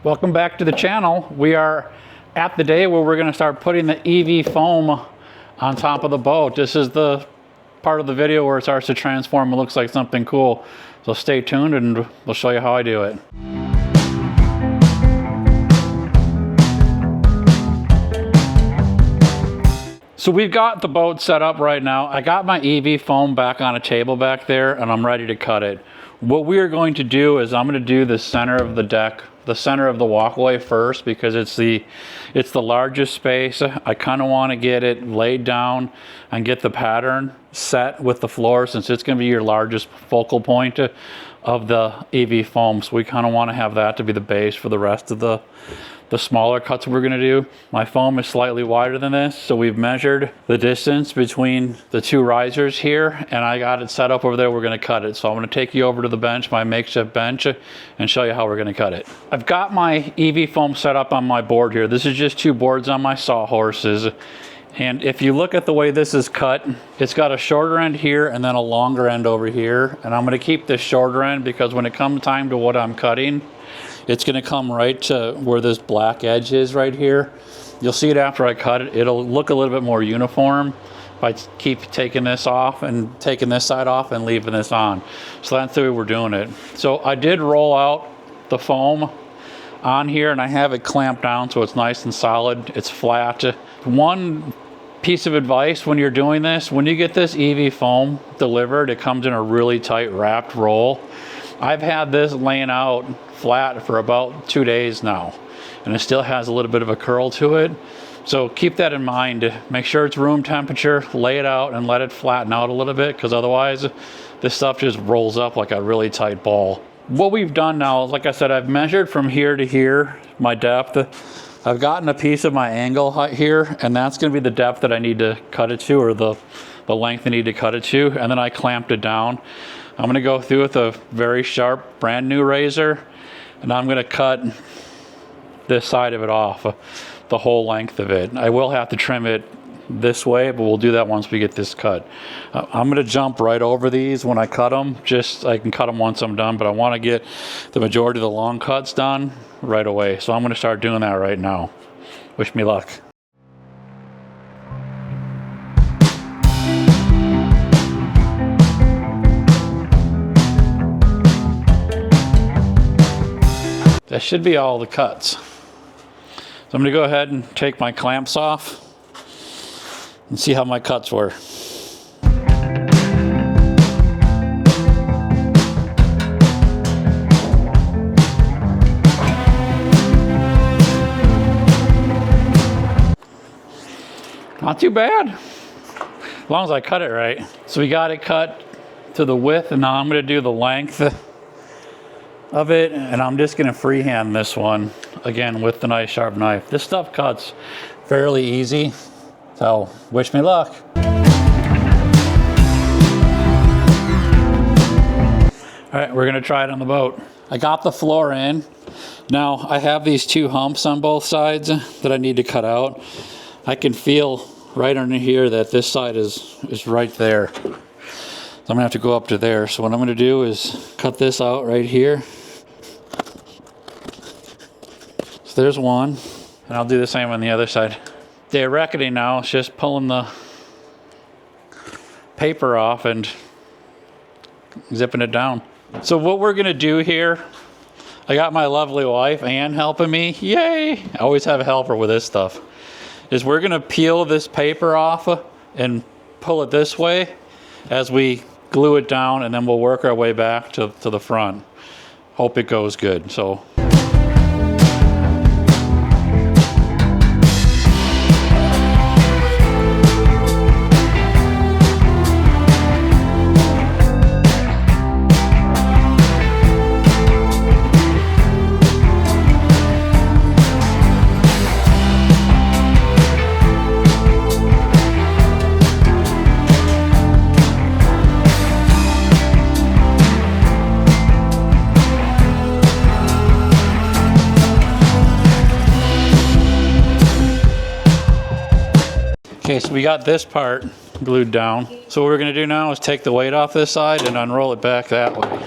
Welcome back to the channel. We are at the day where we're going to start putting the EV foam on top of the boat. This is the part of the video where it starts to transform. It looks like something cool. So stay tuned and we'll show you how I do it. So we've got the boat set up right now. I got my EV foam back on a table back there and I'm ready to cut it. What we are going to do is I'm going to do the center of the deck, the center of the walkway first, because it's the largest space. I kind of want to get it laid down and get the pattern set with the floor, since it's going to be your largest focal point of the EV foam. So we kind of want to have that to be the base for the rest of the smaller cuts we're going to do. My foam is slightly wider than this, so we've measured the distance between the two risers here, and I got it set up over there. We're going to cut it. So I'm going to take you over to the bench, my makeshift bench, and show you how we're going to cut it. I've got my EV foam set up on my board here. This is just two boards on my sawhorses. And if you look at the way this is cut, it's got a shorter end here and then a longer end over here. And I'm going to keep this shorter end because when it comes time to what I'm cutting, it's going to come right to where this black edge is right here. You'll see it after I cut it. It'll look a little bit more uniform if I keep taking this off and taking this side off and leaving this on. So that's the way we're doing it. So I did roll out the foam on here and I have it clamped down so it's nice and solid. It's flat. One piece of advice when you're doing this, when you get this EV foam delivered, it comes in a really tight wrapped roll. I've had this laying out flat for about 2 days now, and it still has a little bit of a curl to it. So keep that in mind. Make sure it's room temperature, lay it out and let it flatten out a little bit, because otherwise this stuff just rolls up like a really tight ball. What we've done now, like I said, I've measured from here to here, my depth. I've gotten a piece of my angle height here, and that's going to be the depth that I need to cut it to, or the length I need to cut it to, and then I clamped it down. I'm going to go through with a very sharp brand new razor, and I'm going to cut this side of it off, the whole length of it. I will have to trim it this way, but we'll do that once we get this cut. I'm going to jump right over these when I cut them. Just I can cut them once I'm done, but I want to get the majority of the long cuts done right away. So I'm going to start doing that right now. Wish me luck. That should be all the cuts. So I'm going to go ahead and take my clamps off and see how my cuts were. Not too bad, as long as I cut it right. So we got it cut to the width, and now I'm going to do the length of it, and I'm just going to freehand this one again with the nice sharp knife. This stuff cuts fairly easy, so wish me luck. All right, we're going to try it on the boat. I got the floor in. Now I have these two humps on both sides that I need to cut out. I can feel right under here that this side is right there. So I'm going to have to go up to there. So what I'm going to do is cut this out right here. So there's one, and I'll do the same on the other side. The reckoning now is just pulling the paper off and zipping it down. So what we're going to do here, I got my lovely wife Ann helping me. Yay! I always have a helper with this stuff. Is we're going to peel this paper off and pull it this way as we glue it down, and then we'll work our way back to the front. Hope it goes good. So. Okay, so we got this part glued down. So what we're going to do now is take the weight off this side and unroll it back that way.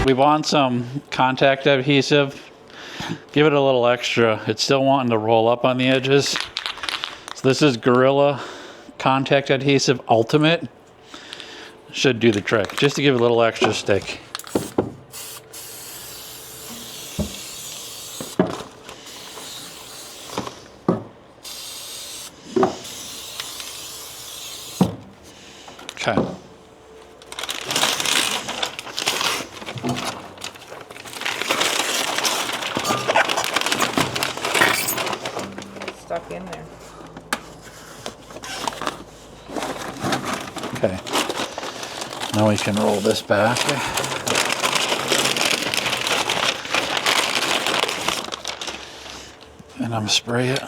we want some contact adhesive. Give it a little extra. It's still wanting to roll up on the edges. So this is Gorilla Contact Adhesive Ultimate. Should do the trick, just to give it a little extra stick. Okay. Stuck in there. Okay. Now we can roll this back. And I'm gonna spray it.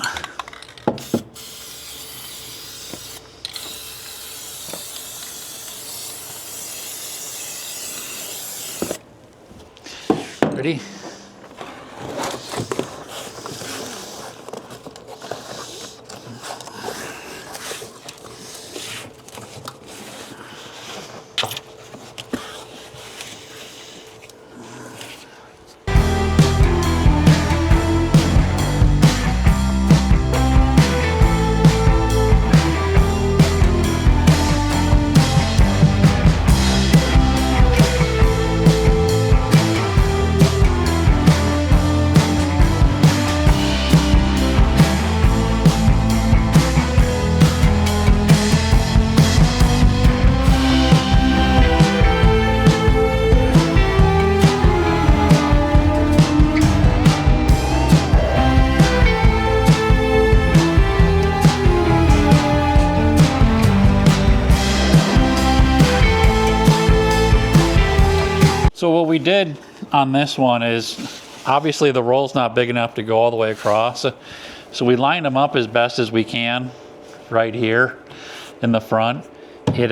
Ready? So what we did on this one is, obviously the roll's not big enough to go all the way across. So we lined them up as best as we can right here in the front. It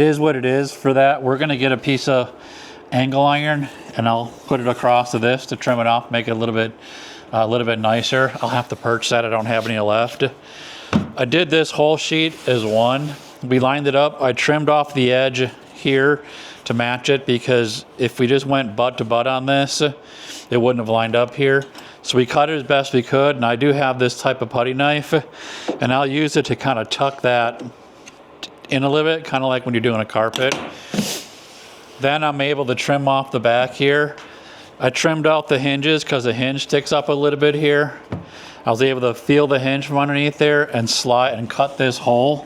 is what it is for that. We're gonna get a piece of angle iron and I'll put it across to this to trim it off, make it a little bit nicer. I'll have to perch that, I don't have any left. I did this whole sheet as one. We lined it up, I trimmed off the edge here to match it, because if we just went butt to butt on this, it wouldn't have lined up here. So we cut it as best we could, and I do have this type of putty knife, and I'll use it to kind of tuck that in a little bit, kind of like when you're doing a carpet. Then I'm able to trim off the back here. I trimmed out the hinges because the hinge sticks up a little bit here. I was able to feel the hinge from underneath there and slide and cut this hole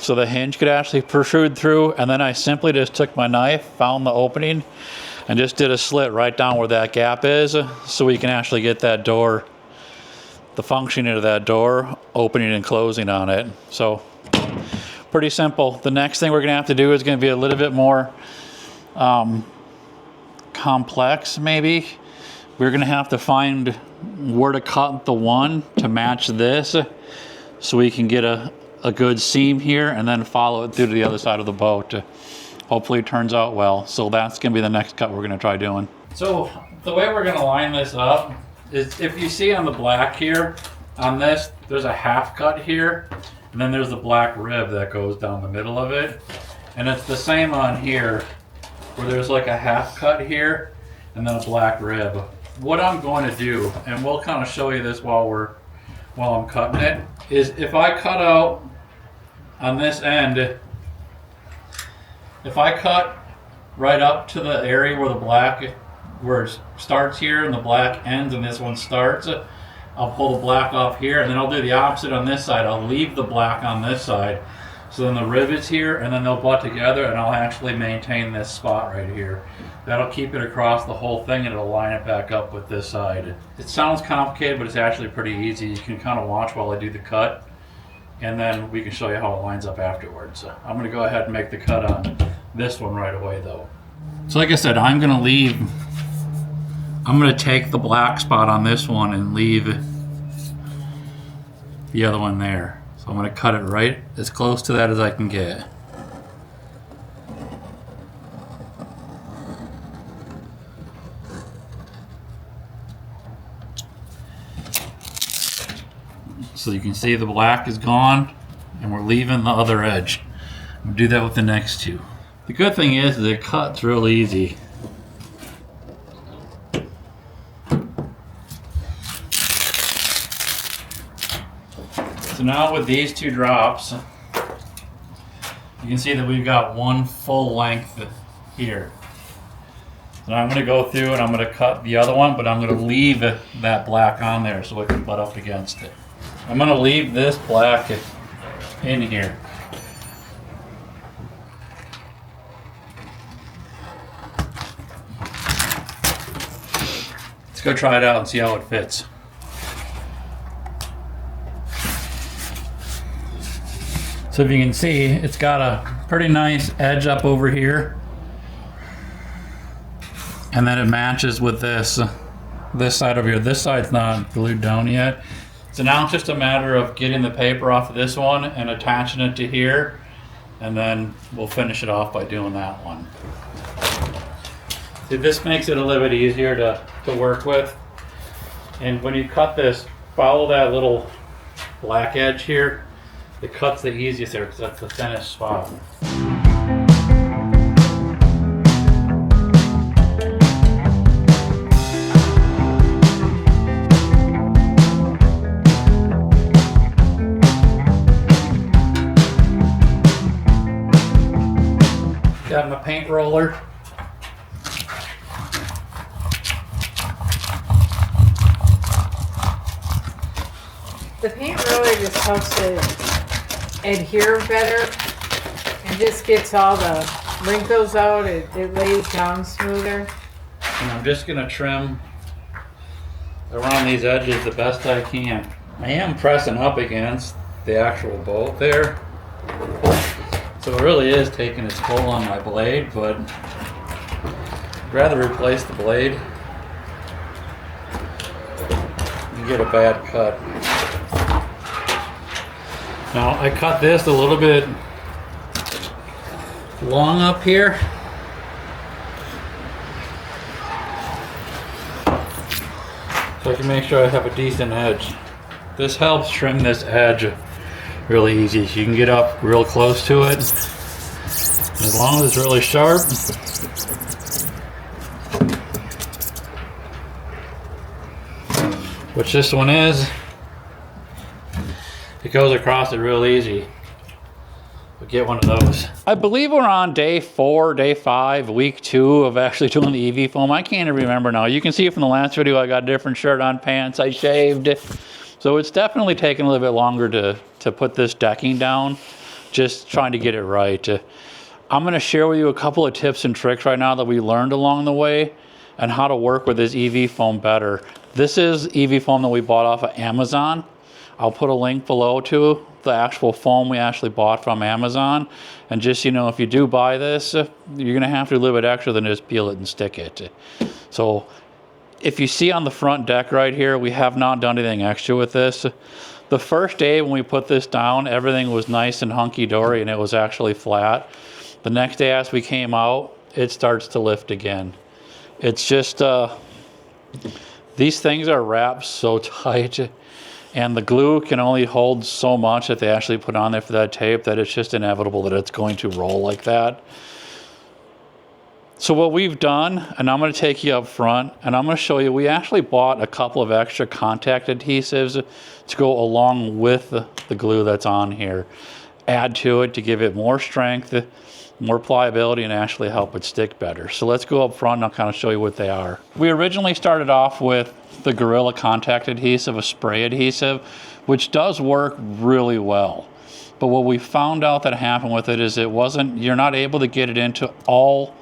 so the hinge could actually protrude through, and then I simply just took my knife, found the opening, and just did a slit right down where that gap is, so we can actually get that door, the functioning of that door, opening and closing on it. So pretty simple. The next thing we're gonna have to do is gonna be a little bit more complex maybe. We're gonna have to find where to cut the one to match this, so we can get a good seam here and then follow it through to the other side of the boat. Hopefully it turns out well. So that's gonna be the next cut we're gonna try doing. So the way we're gonna line this up is, if you see on the black here, on this, there's a half cut here, and then there's the black rib that goes down the middle of it. And it's the same on here, where there's like a half cut here, and then a black rib. What I'm going to do, and we'll kind of show you this while I'm cutting it, is if I cut out on this end, if I cut right up to the area where the black, where it starts here and the black ends and this one starts, I'll pull the black off here, and then I'll do the opposite on this side. I'll leave the black on this side. So then the rib is here, and then they'll butt together, and I'll actually maintain this spot right here. That'll keep it across the whole thing, and it'll line it back up with this side. It sounds complicated, but it's actually pretty easy. You can kind of watch while I do the cut, and then we can show you how it lines up afterwards. So I'm gonna go ahead and make the cut on this one right away though. So like I said, I'm gonna take the black spot on this one and leave the other one there. So I'm gonna cut it right as close to that as I can get. So you can see the black is gone, and we're leaving the other edge. We'll do that with the next two. The good thing is it cuts real easy. So now with these 2 drops, you can see that we've got 1 full length here. So now I'm going to go through and I'm going to cut the other one, but I'm going to leave that black on there so it can butt up against it. I'm going to leave this black in here. Let's go try it out and see how it fits. So if you can see, it's got a pretty nice edge up over here. And then it matches with this side over here. This side's not glued down yet. So now it's just a matter of getting the paper off of this one and attaching it to here. And then we'll finish it off by doing that one. See, this makes it a little bit easier to work with. And when you cut this, follow that little black edge here. It cuts the easiest there because that's the thinnest spot. Got my paint roller. The paint roller just helps it adhere better and just gets all the wrinkles out. It lays down smoother. And I'm just going to trim around these edges the best I can. I am pressing up against the actual bolt there. So it really is taking its toll on my blade, but I'd rather replace the blade than get a bad cut. Now I cut this a little bit long up here. So I can make sure I have a decent edge. This helps trim this edge really easy. So you can get up real close to it. As long as it's really sharp. Which this one is. It goes across it real easy. But get one of those. I believe we're on day 4, day 5, week 2 of actually doing the EV foam. I can't even remember now. You can see from the last video I got a different shirt on, pants, I shaved. So it's definitely taken a little bit longer to put this decking down. Just trying to get it right. I'm going to share with you a couple of tips and tricks right now that we learned along the way and how to work with this EV foam better. This is EV foam that we bought off of Amazon. I'll put a link below to the actual foam we actually bought from Amazon. And just, you know, if you do buy this, you're going to have to do a little bit extra than just peel it and stick it. So if you see on the front deck right here, we have not done anything extra with this. The first day when we put this down, everything was nice and hunky-dory and it was actually flat. The next day as we came out, it starts to lift again. It's just, these things are wrapped so tight. And the glue can only hold so much that they actually put on there for that tape that it's just inevitable that it's going to roll like that. So what we've done, and I'm going to take you up front, and I'm going to show you, we actually bought a couple of extra contact adhesives to go along with the glue that's on here. Add to it to give it more strength, more pliability, and actually help it stick better. So let's go up front and I'll kind of show you what they are. We originally started off with the Gorilla Contact Adhesive, a spray adhesive, which does work really well. But what we found out that happened with it is you're not able to get it into all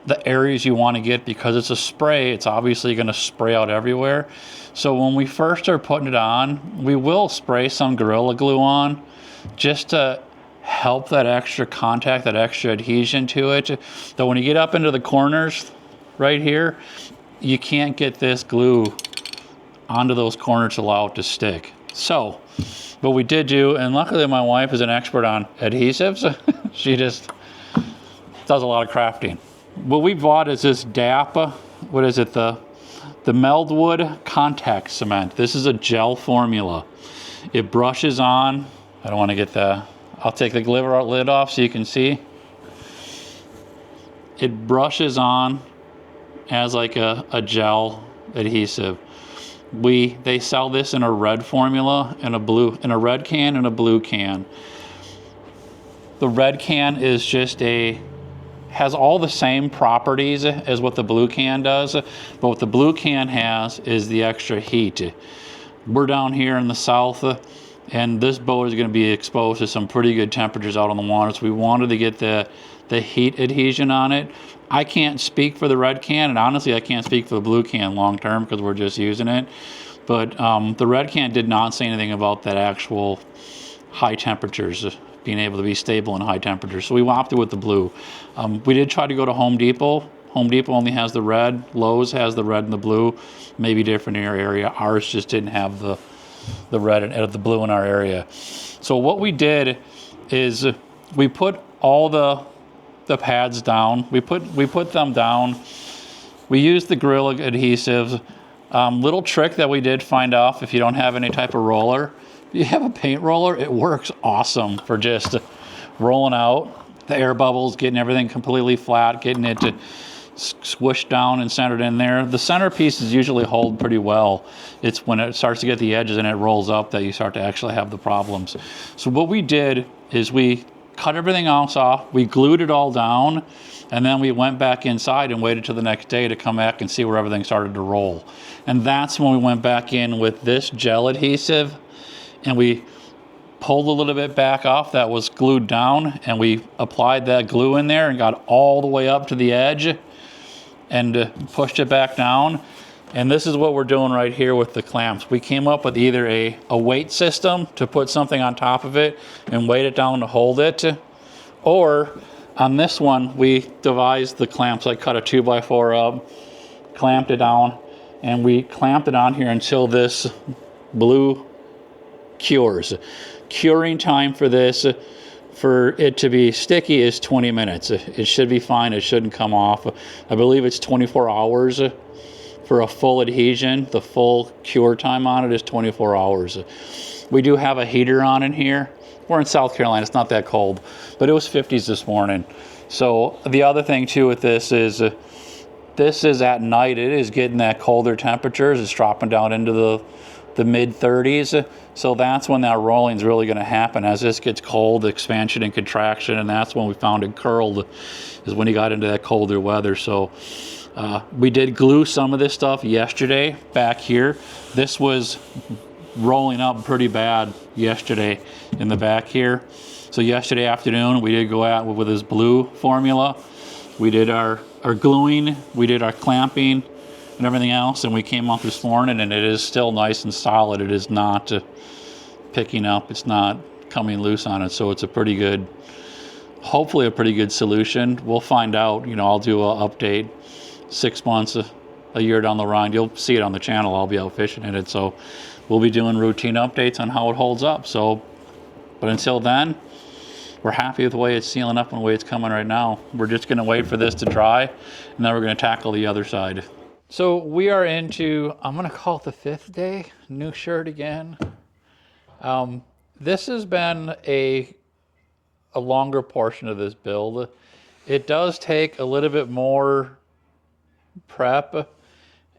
the areas you want to get because it's a spray. It's obviously going to spray out everywhere. So when we first are putting it on, we will spray some Gorilla Glue on just to help that extra contact, that extra adhesion to it. That when you get up into the corners right here, you can't get this glue onto those corners to allow it to stick. So what we did do, and luckily my wife is an expert on adhesives. She just does a lot of crafting. What we bought is this DAP, what is it, the Meldwood Contact Cement. This is a gel formula. It brushes on. I don't want to get I'll take the lid off so you can see. it brushes on as like a gel adhesive. They sell this in a red formula and in a red can and a blue can. The red can is has all the same properties as what the blue can does, but what the blue can has is the extra heat. We're down here in the south, and this boat is going to be exposed to some pretty good temperatures out on the water, so we wanted to get the heat adhesion on it. I can't speak for the red can, and honestly I can't speak for the blue can long term because we're just using it, but the red can did not say anything about that actual high temperatures, being able to be stable in high temperatures, so we opted with the blue. We did try to go to Home Depot. Home Depot only has the red. Lowe's has the red and the blue, maybe different in your area. Ours just didn't have the red and the blue in our area. So what we did is we put all the pads down. We put them down. We used the Gorilla adhesives. Little trick that we did find out, if you don't have any type of roller, if you have a paint roller, it works awesome for just rolling out the air bubbles, getting everything completely flat, getting it to squish down and centered in there. The center pieces usually hold pretty well. It's when it starts to get the edges and it rolls up that you start to actually have the problems. So what we did is we cut everything else off, we glued it all down, and then we went back inside and waited till the next day to come back and see where everything started to roll. And that's when we went back in with this gel adhesive, and we pulled a little bit back off that was glued down, and we applied that glue in there and got all the way up to the edge and pushed it back down. And this is what we're doing right here with the clamps. We came up with either a weight system to put something on top of it and weight it down to hold it, or on this one we devised the clamps. I cut a 2x4 up, clamped it down, and we clamped it on here until this blue cures. Curing time for this, for it to be sticky, is 20 minutes. It should be fine. It shouldn't come off. I believe it's 24 hours for a full adhesion. The full cure time on it is 24 hours. We do have a heater on in here. We're in South Carolina. It's not that cold, but it was 50s this morning. So the other thing too with this is at night. It is getting that colder temperatures. It's dropping down into the mid 30s. So that's when that rolling is really going to happen. As this gets cold, expansion and contraction, and that's when we found it curled, is when you got into that colder weather. So we did glue some of this stuff yesterday back here. This was rolling up pretty bad yesterday in the back here. So yesterday afternoon we did go out with this blue formula. We did our gluing, we did our clamping and everything else, and we came off this morning and it is still nice and solid. It is not picking up, it's not coming loose on it, so it's a pretty good, hopefully a pretty good solution. We'll find out. I'll do an update 6 months, a year down the line. You'll see it on the channel. I'll be out fishing in it, so we'll be doing routine updates on how it holds up. So, but until then, we're happy with the way it's sealing up and the way it's coming right now. We're just going to wait for this to dry, and then we're going to tackle the other side. So we are into, I'm going to call it the 5th day, new shirt again. This has been a longer portion of this build. It does take a little bit more prep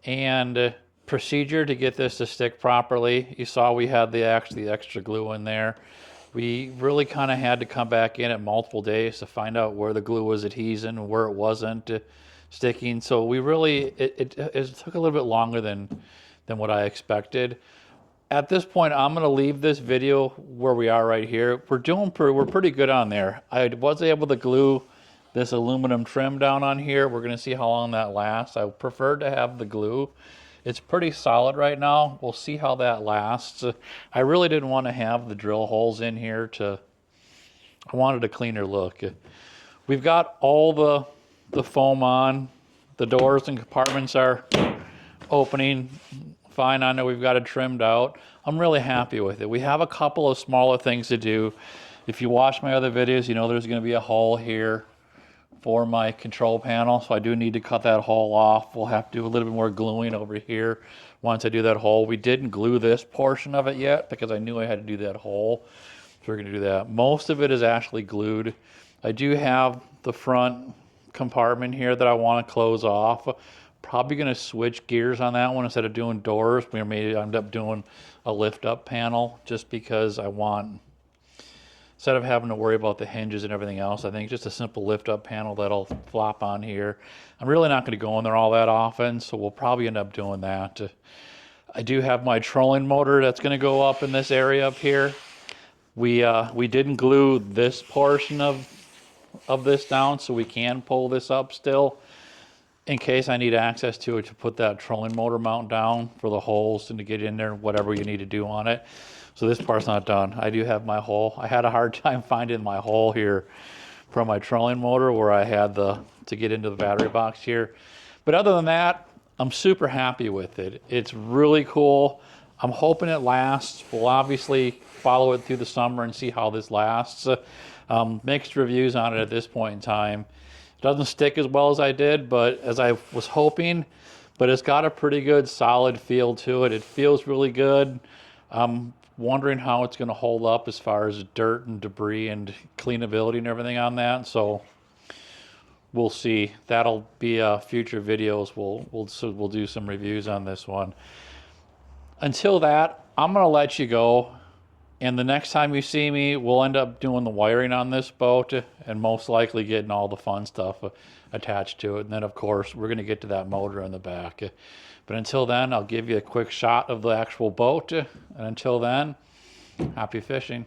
and procedure to get this to stick properly. You saw we had the extra glue in there. We really kind of had to come back in at multiple days to find out where the glue was adhesing and where it wasn't sticking. So we really, it took a little bit longer than what I expected. At this point, I'm going to leave this video where we are right here. We're pretty good on there. I was able to glue this aluminum trim down on here. We're going to see how long that lasts. I prefer to have the glue. It's pretty solid right now. We'll see how that lasts. I really didn't want to have the drill holes in here. I wanted a cleaner look. We've got all the foam on. The doors and compartments are opening fine. I know we've got it trimmed out. I'm really happy with it. We have a couple of smaller things to do. If you watch my other videos, you know there's going to be a hole here for my control panel, so I do need to cut that hole off. We'll have to do a little bit more gluing over here once I do that hole. We didn't glue this portion of it yet because I knew I had to do that hole, so we're going to do that. Most of it is actually glued. I do have the front compartment here that I want to close off. Probably going to switch gears on that one. Instead of doing doors, we may end up doing a lift up panel, just because I want, instead of having to worry about the hinges and everything else, I think just a simple lift up panel that'll flop on here. I'm really not going to go in there all that often, so we'll probably end up doing that. I do have my trolling motor that's going to go up in this area up here. We didn't glue this portion of this down, so we can pull this up still in case I need access to it to put that trolling motor mount down for the holes and to get in there, whatever you need to do on it. So this part's not done. I do have my hole. I had a hard time finding my hole here from my trolling motor where I had to get into the battery box here. But other than that, I'm super happy with it. It's really cool. I'm hoping it lasts. We'll obviously follow it through the summer and see how this lasts. Mixed reviews on it at this point in time. It doesn't stick as well as I did, but as I was hoping, but it's got a pretty good solid feel to it. It feels really good. I'm wondering how it's going to hold up as far as dirt and debris and cleanability and everything on that. So we'll see. That'll be future videos. We'll do some reviews on this one. Until that, I'm going to let you go. And the next time you see me, we'll end up doing the wiring on this boat and most likely getting all the fun stuff attached to it. And then, of course, we're going to get to that motor in the back. But until then, I'll give you a quick shot of the actual boat. And until then, happy fishing.